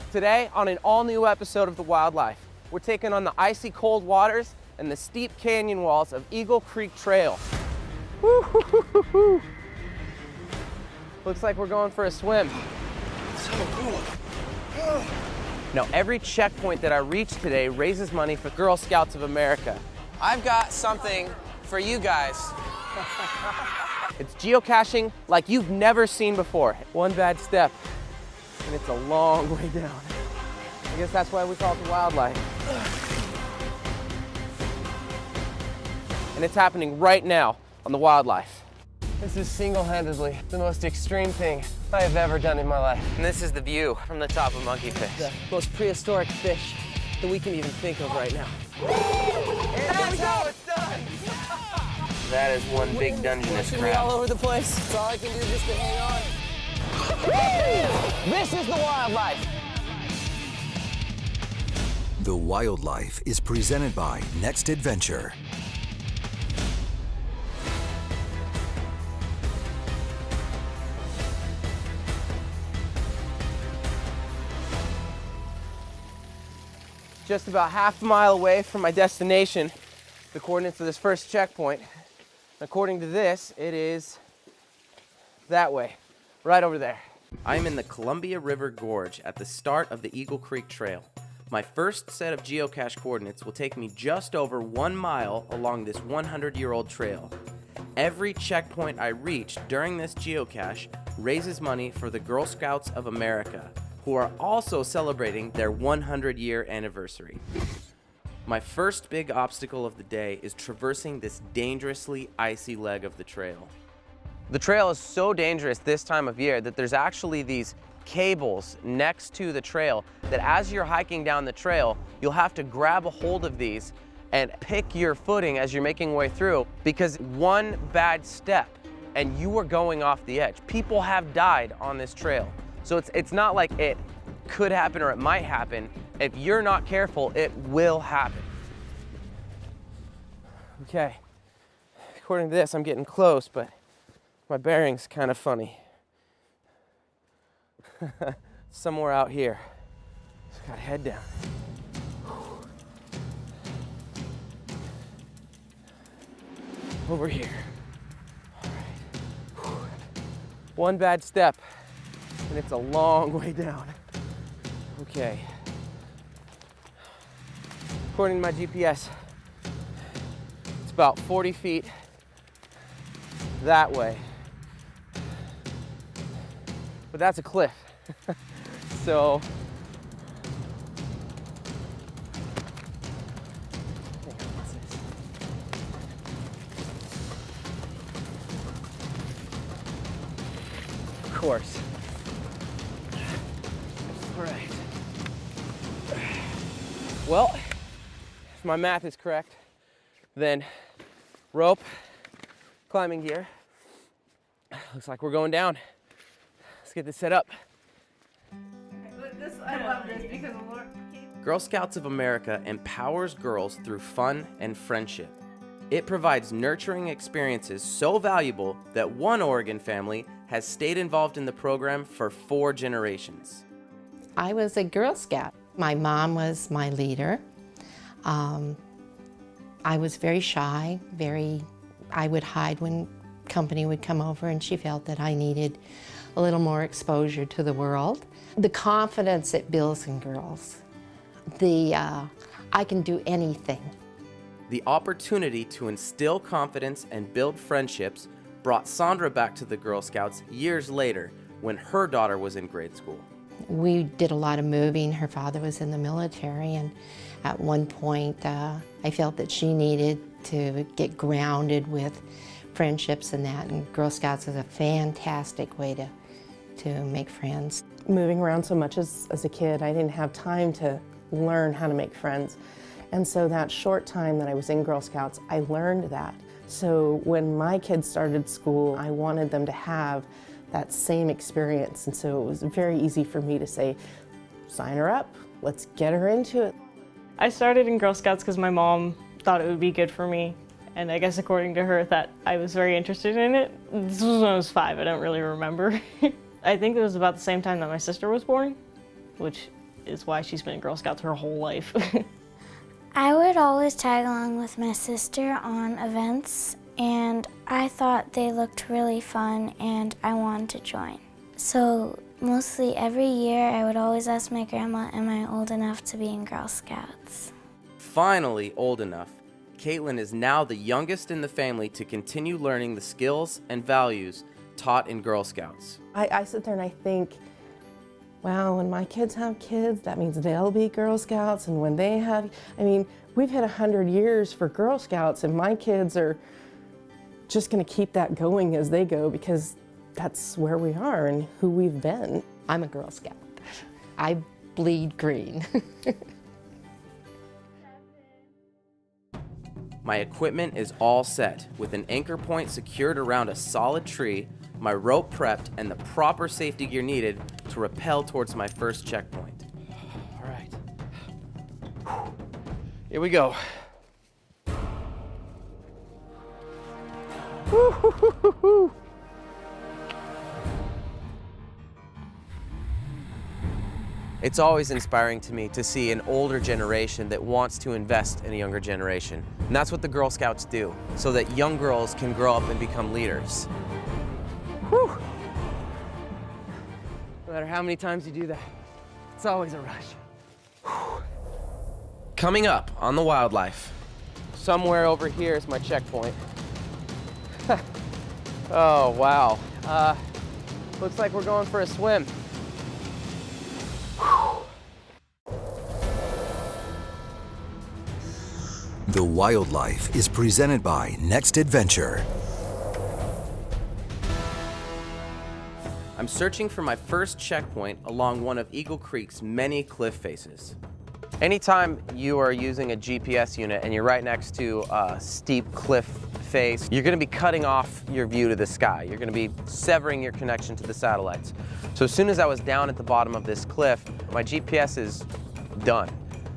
Today, on an all-new episode of The Wildlife, we're taking on the icy cold waters and the steep canyon walls of Eagle Creek Trail. Woo-hoo-hoo-hoo-hoo. Looks like we're going for a swim. So cool. Now, every checkpoint that I reach today raises money for Girl Scouts of America. I've got something for you guys. It's geocaching like you've never seen before. One bad step, and it's a long way down. I guess that's why we call it The Wildlife. And it's happening right now on The Wildlife. This is single-handedly the most extreme thing I have ever done in my life. And this is the view from the top of Monkey Fish. The most prehistoric fish that we can even think of right now. That's how it's done! That is one big Dungeness All crab. over the place. That's all I can do just to hang on. This is The Wildlife. The Wildlife is presented by Next Adventure. Just about half a mile away from my destination, the coordinates of this first checkpoint. According to this, it is that way, right over there. I'm in the Columbia River Gorge at the start of the Eagle Creek Trail. My first set of geocache coordinates will take me just over 1 mile along this 100-year-old trail. Every checkpoint I reach during this geocache raises money for the Girl Scouts of America, who are also celebrating their 100-year anniversary. My first big obstacle of the day is traversing this dangerously icy leg of the trail. The trail is so dangerous this time of year that there's actually these cables next to the trail that as you're hiking down the trail, you'll have to grab a hold of these and pick your footing as you're making your way through, because one bad step and you are going off the edge. People have died on this trail. So it's not like it could happen or it might happen. If you're not careful, it will happen. Okay, according to this, I'm getting close, but my bearing's kind of funny. Somewhere out here. Just gotta head down. Over here. All right. One bad step, and it's a long way down. Okay. According to my GPS, it's about 40 feet that way. But that's a cliff. So, hang on, what's this? Of course. All right. Well, if my math is correct, then rope, climbing gear. Looks like we're going down. Let's get this set up. I love this because Girl Scouts of America empowers girls through fun and friendship. It provides nurturing experiences so valuable that one Oregon family has stayed involved in the program for 4 generations. I was a Girl Scout. My mom was my leader. I was very shy, I would hide when company would come over, and she felt that I needed a little more exposure to the world. The confidence it builds in girls, I can do anything. The opportunity to instill confidence and build friendships brought Sandra back to the Girl Scouts years later when her daughter was in grade school. We did a lot of moving. Her father was in the military, and at one point I felt that she needed to get grounded with friendships and that, and Girl Scouts is a fantastic way to make friends. moving around so much as a kid, I didn't have time to learn how to make friends. And so that short time that I was in Girl Scouts, I learned that. So when my kids started school, I wanted them to have that same experience. And so it was very easy for me to say, sign her up, let's get her into it. I started in Girl Scouts because my mom thought it would be good for me. And I guess according to her that I was very interested in it. This was when I was 5, I don't really remember. I think it was about the same time that my sister was born, which is why she's been in Girl Scouts her whole life. I would always tag along with my sister on events, and I thought they looked really fun and I wanted to join. So mostly every year I would always ask my grandma, am I old enough to be in Girl Scouts? Finally old enough, Caitlin is now the youngest in the family to continue learning the skills and values taught in Girl Scouts. I sit there and I think, wow, when my kids have kids, that means they'll be Girl Scouts, and when they have, I mean, we've hit 100 years for Girl Scouts, and my kids are just gonna keep that going as they go, because that's where we are and who we've been. I'm a Girl Scout. I bleed green. My equipment is all set, with an anchor point secured around a solid tree, my rope prepped, and the proper safety gear needed to rappel towards my first checkpoint. All right. Here we go. Woo-hoo-hoo-hoo-hoo. It's always inspiring to me to see an older generation that wants to invest in a younger generation. And that's what the Girl Scouts do, so that young girls can grow up and become leaders. Whew. No matter how many times you do that, it's always a rush. Whew. Coming up on the wildlife. Somewhere over here is my checkpoint. Oh, wow. Looks like we're going for a swim. The Wildlife is presented by Next Adventure. I'm searching for my first checkpoint along one of Eagle Creek's many cliff faces. Anytime you are using a GPS unit and you're right next to a steep cliff face, you're gonna be cutting off your view to the sky. You're gonna be severing your connection to the satellites. So as soon as I was down at the bottom of this cliff, my GPS is done.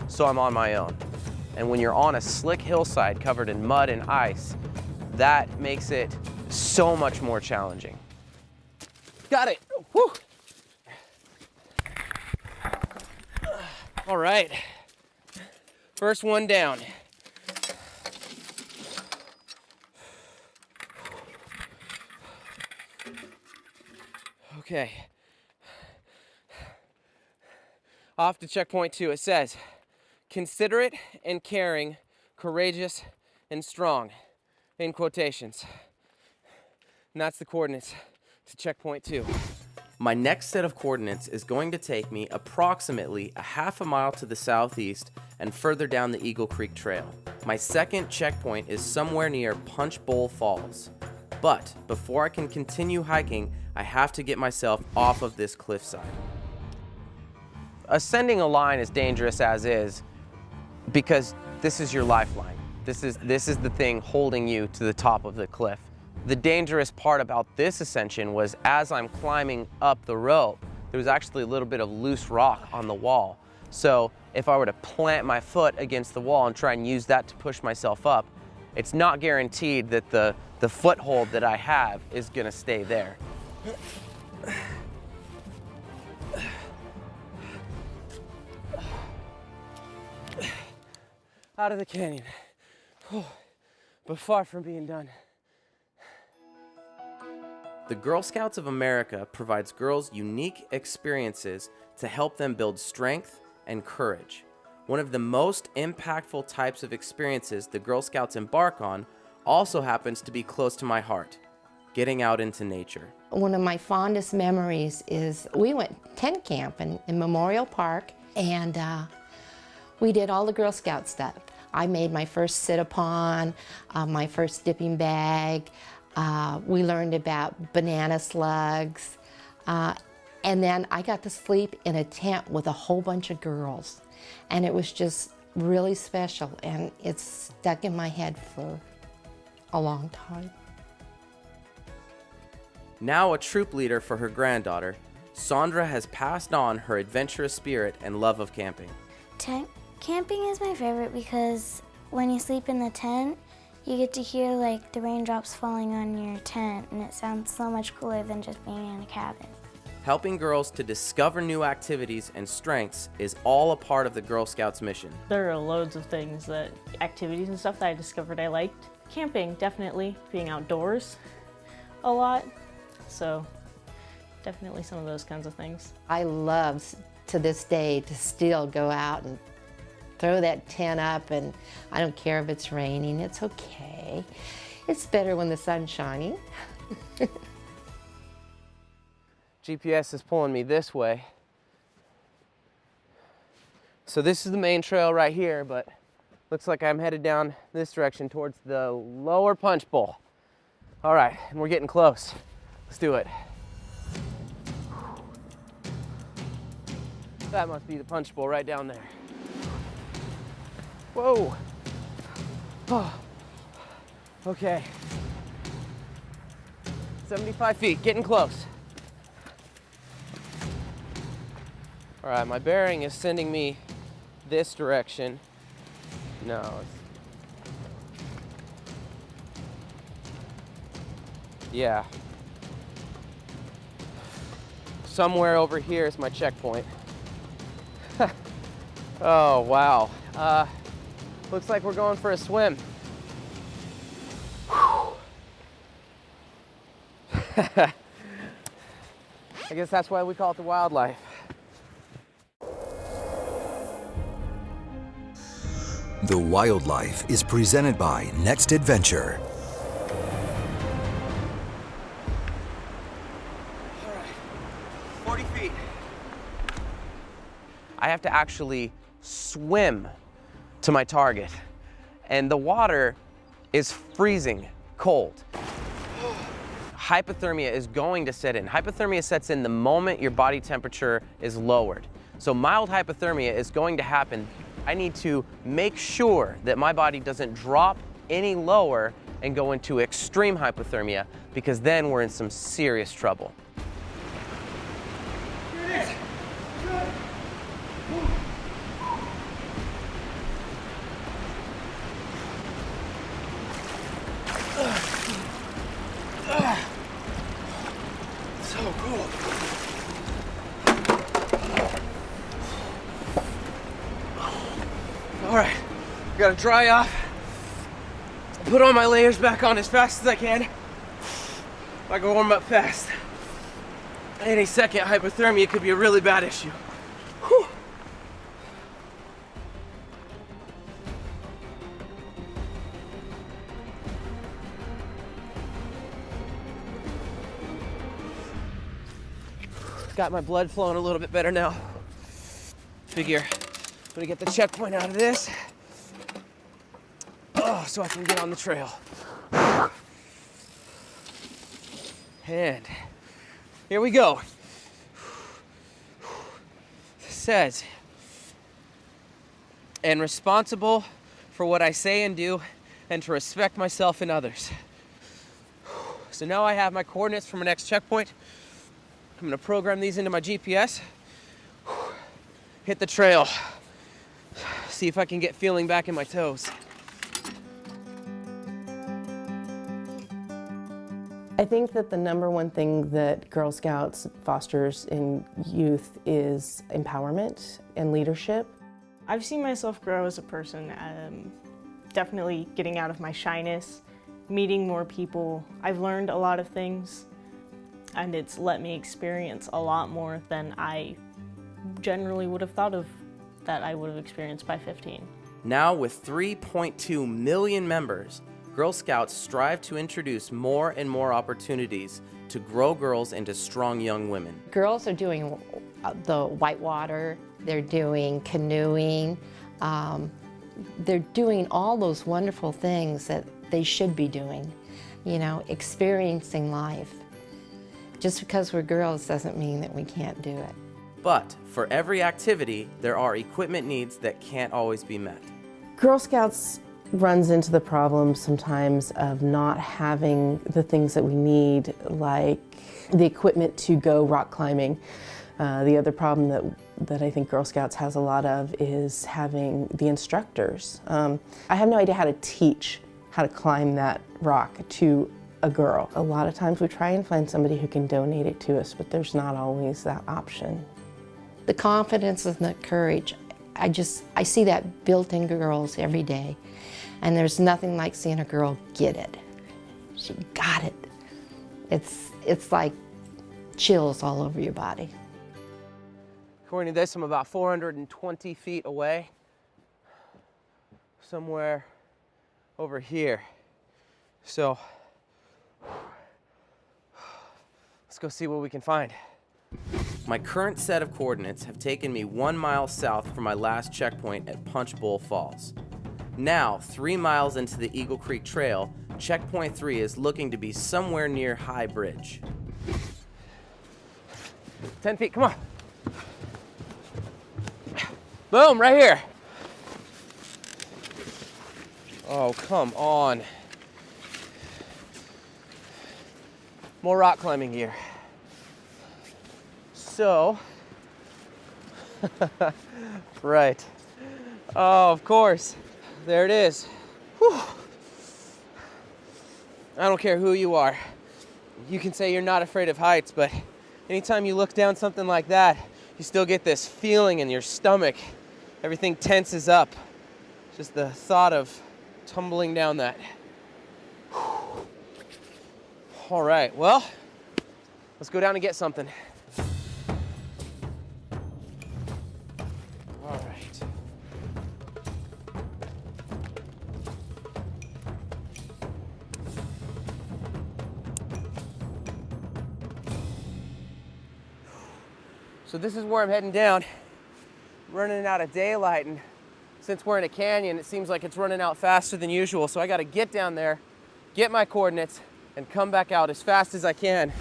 So I'm on my own. And when you're on a slick hillside covered in mud and ice, that makes it so much more challenging. Got it. Whew. All right. First one down. Okay. Off to checkpoint 2, it says, considerate and caring, courageous and strong, in quotations. And that's the coordinates to checkpoint 2. My next set of coordinates is going to take me approximately a half a mile to the southeast and further down the Eagle Creek Trail. My second checkpoint is somewhere near Punch Bowl Falls. But before I can continue hiking, I have to get myself off of this cliffside. Ascending a line is dangerous as is, because this is your lifeline. This is the thing holding you to the top of the cliff. The dangerous part about this ascension was as I'm climbing up the rope, there was actually a little bit of loose rock on the wall. So if I were to plant my foot against the wall and try and use that to push myself up, it's not guaranteed that the foothold that I have is gonna stay there. Out of the canyon, but far from being done. The Girl Scouts of America provides girls unique experiences to help them build strength and courage. One of the most impactful types of experiences the Girl Scouts embark on also happens to be close to my heart, getting out into nature. One of my fondest memories is we went tent camping in Memorial Park, and we did all the Girl Scout stuff. I made my first sit-upon, my first dipping bag. We learned about banana slugs. And then I got to sleep in a tent with a whole bunch of girls. And it was just really special, and it's stuck in my head for a long time. Now a troop leader for her granddaughter, Sandra has passed on her adventurous spirit and love of camping. Tent camping is my favorite because when you sleep in the tent, you get to hear like the raindrops falling on your tent, and it sounds so much cooler than just being in a cabin. Helping girls to discover new activities and strengths is all a part of the Girl Scouts mission. There are loads of things activities and stuff that I discovered I liked. Camping, definitely. Being outdoors a lot. So definitely some of those kinds of things. I love to this day to still go out and throw that tent up, and I don't care if it's raining, it's okay. It's better when the sun's shining. GPS is pulling me this way. So this is the main trail right here, but looks like I'm headed down this direction towards the lower punch bowl. All right, and we're getting close. Let's do it. That must be the punch bowl right down there. Whoa. Oh. Okay. 75 feet, getting close. All right, my bearing is sending me this direction. No. Yeah. Somewhere over here is my checkpoint. Oh, wow. Looks like we're going for a swim. I guess that's why we call it the wildlife. The Wildlife is presented by Next Adventure. All right, 40 feet. I have to actually swim to my target, and the water is freezing cold. Hypothermia is going to set in. Hypothermia sets in the moment your body temperature is lowered. So mild hypothermia is going to happen. I need to make sure that my body doesn't drop any lower and go into extreme hypothermia, because then we're in some serious trouble. So cool. All right, gotta dry off, put all my layers back on as fast as I can. I can warm up fast. Any second, hypothermia could be a really bad issue. Whew. Got my blood flowing a little bit better now. Figure I'm gonna get the checkpoint out of this. Oh, so I can get on the trail. And here we go. It says, and responsible for what I say and do, and to respect myself and others. So now I have my coordinates for my next checkpoint. I'm gonna program these into my GPS. Hit the trail. See if I can get feeling back in my toes. I think that the number one thing that Girl Scouts fosters in youth is empowerment and leadership. I've seen myself grow as a person, definitely getting out of my shyness, meeting more people. I've learned a lot of things, and it's let me experience a lot more than I generally would have thought of that I would have experienced by 15. Now with 3.2 million members, Girl Scouts strive to introduce more and more opportunities to grow girls into strong young women. Girls are doing the whitewater, they're doing canoeing, they're doing all those wonderful things that they should be doing, you know, experiencing life. Just because we're girls doesn't mean that we can't do it. But for every activity, there are equipment needs that can't always be met. Girl Scouts runs into the problem sometimes of not having the things that we need, like the equipment to go rock climbing. The other problem that I think Girl Scouts has a lot of is having the instructors. I have no idea how to teach how to climb that rock to a girl. A lot of times we try and find somebody who can donate it to us, but there's not always that option. The confidence and the courage, I see that built in girls every day. And there's nothing like seeing a girl get it. She got it. It's like chills all over your body. According to this, I'm about 420 feet away. Somewhere over here. So, let's go see what we can find. My current set of coordinates have taken me 1 mile south from my last checkpoint at Punch Bowl Falls. Now, 3 miles into the Eagle Creek Trail, checkpoint 3 is looking to be somewhere near High Bridge. 10 feet, come on. Boom, right here. Oh, come on. More rock climbing gear. So, right. Oh, of course. There it is. Whew. I don't care who you are. You can say you're not afraid of heights, but anytime you look down something like that, you still get this feeling in your stomach. Everything tenses up. Just the thought of tumbling down that. Whew. All right, well, let's go down and get something. All right. So this is where I'm heading down. I'm running out of daylight, and since we're in a canyon, it seems like it's running out faster than usual. So I gotta get down there, get my coordinates, and come back out as fast as I can.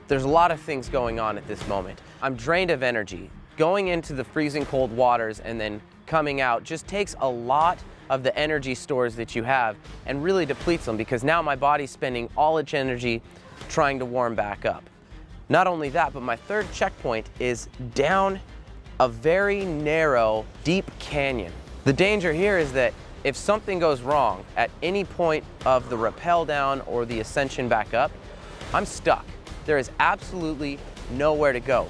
There's a lot of things going on at this moment. I'm drained of energy. Going into the freezing cold waters and then coming out just takes a lot of the energy stores that you have and really depletes them, because now my body's spending all its energy trying to warm back up. Not only that, but my third checkpoint is down a very narrow, deep canyon. The danger here is that if something goes wrong at any point of the rappel down or the ascension back up, I'm stuck. There is absolutely nowhere to go.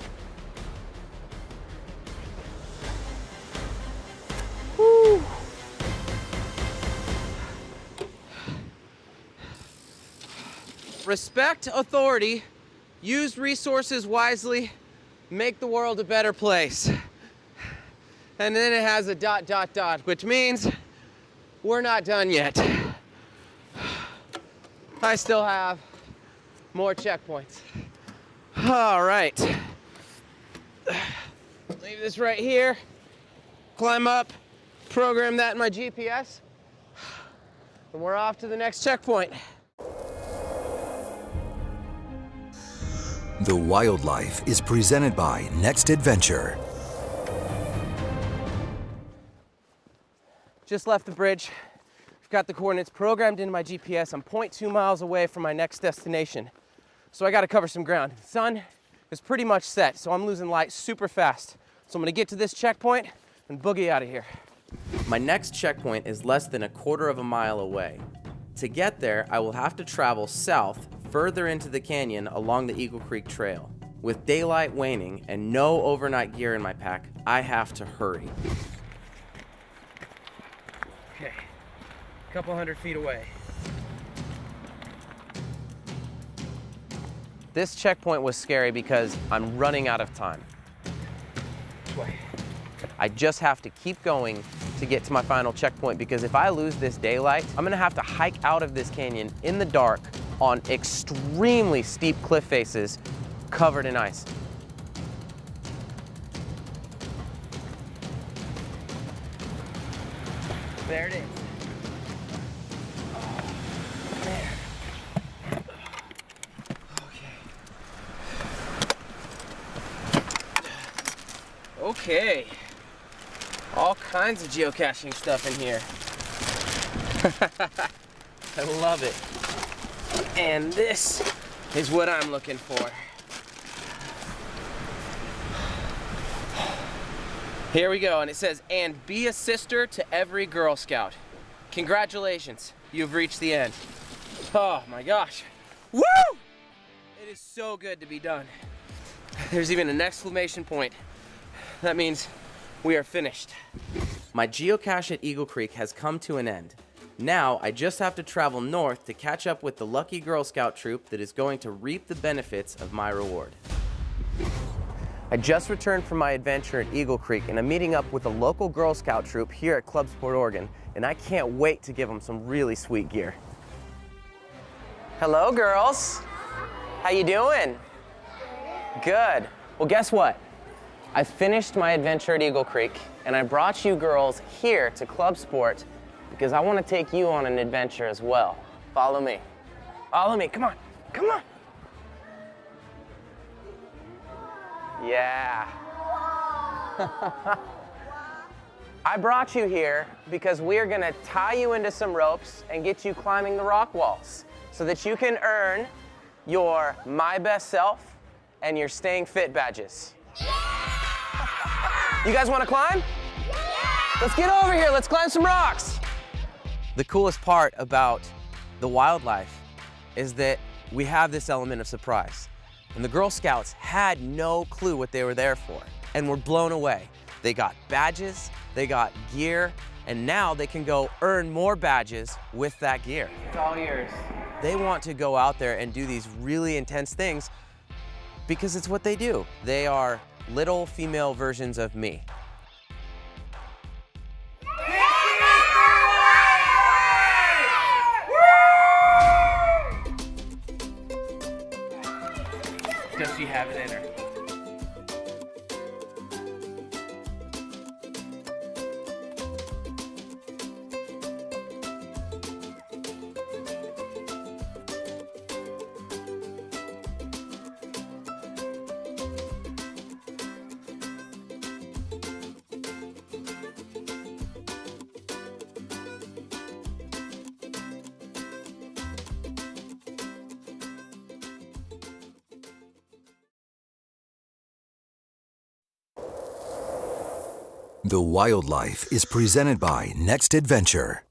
Woo. Respect authority, use resources wisely, make the world a better place. And then it has a ... which means we're not done yet. I still have more checkpoints. All right. Leave this right here, climb up, program that in my GPS, and we're off to the next checkpoint. The Wildlife is presented by Next Adventure. Just left the bridge. I've got the coordinates programmed into my GPS. I'm 0.2 miles away from my next destination. So I gotta cover some ground. The sun is pretty much set, so I'm losing light super fast. So I'm gonna get to this checkpoint and boogie out of here. My next checkpoint is less than 1/4 of a mile away. To get there, I will have to travel south further into the canyon along the Eagle Creek Trail. With daylight waning and no overnight gear in my pack, I have to hurry. Okay, a couple 100 feet away. This checkpoint was scary because I'm running out of time. This way. I just have to keep going to get to my final checkpoint, because if I lose this daylight, I'm gonna have to hike out of this canyon in the dark on extremely steep cliff faces covered in ice. There it is. Oh, there. Okay. All kinds of geocaching stuff in here. I love it. And this is what I'm looking for. Here we go, and it says, "And be a sister to every Girl Scout." Congratulations, you've reached the end. Oh my gosh. Woo! It is so good to be done. There's even an exclamation point. That means we are finished. My geocache at Eagle Creek has come to an end. Now I just have to travel north to catch up with the lucky Girl Scout troop that is going to reap the benefits of my reward. I just returned from my adventure at Eagle Creek and I'm meeting up with a local Girl Scout troop here at Club Sport Oregon, and I can't wait to give them some really sweet gear. Hello, girls. How you doing? Good. Well, guess what? I finished my adventure at Eagle Creek and I brought you girls here to Club Sport because I want to take you on an adventure as well. Follow me. Follow me. Come on. Come on. Yeah. I brought you here because we are going to tie you into some ropes and get you climbing the rock walls so that you can earn your My Best Self and your Staying Fit badges. You guys want to climb? Let's get over here. Let's climb some rocks. The coolest part about the wildlife is that we have this element of surprise. And the Girl Scouts had no clue what they were there for and were blown away. They got badges, they got gear, and now they can go earn more badges with that gear. It's all yours. They want to go out there and do these really intense things because it's what they do. They are little female versions of me. Does she have it in her? The Wildlife is presented by Next Adventure.